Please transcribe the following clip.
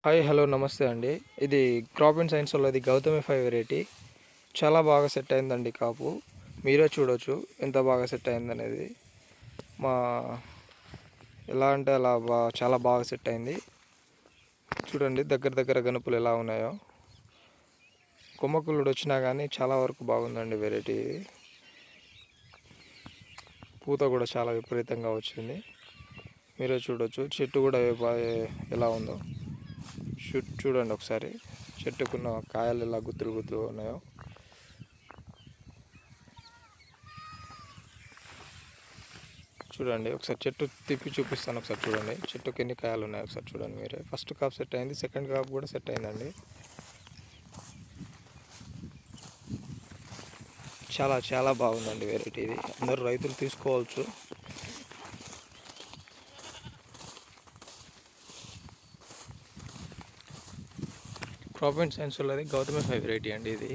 Hi hello నమస్తే అండి. ఇది క్రాప్ అండ్ సైన్స్ వాళ్ళది గౌతమి 5 వెరైటీ. చాలా బాగా సెట్ అయిందండి కాపు. మీరే చూడొచ్చు ఎంత బాగా సెట్ అయిందనేది. మా ఎలా అంటే అలా చాలా బాగా సెట్ అయింది. చూడండి దగ్గర దగ్గర గనుపులు ఎలా ఉన్నాయో. కొమ్మకులుడు వచ్చినా కానీ చాలా వరకు బాగుందండి వెరైటీ. పూత కూడా చాలా విపరీతంగా వచ్చింది. మీరే చూడొచ్చు చెట్టు కూడా ఎలా ఉందో. చూడండి ఒకసారి చెట్టుకున్న కాయలు ఎలా గుత్తులు గుత్తులు ఉన్నాయో. చూడండి ఒకసారి చెట్టు తిప్పి చూపిస్తాను. ఒకసారి చూడండి చెట్టుకి ఎన్ని కాయలు ఉన్నాయో ఒకసారి చూడండి మీరే. ఫస్ట్ కాప్ సెట్ అయింది, సెకండ్ కాప్ కూడా సెట్ అయిందండి. చాలా చాలా బాగుందండి వెరైటీ ఇది. అందరూ రైతులు తీసుకోవచ్చు. క్రాప్ అండ్ సైన్స్ వాళ్ళది గౌతమి 5 వెరైటీ అండి ఇది.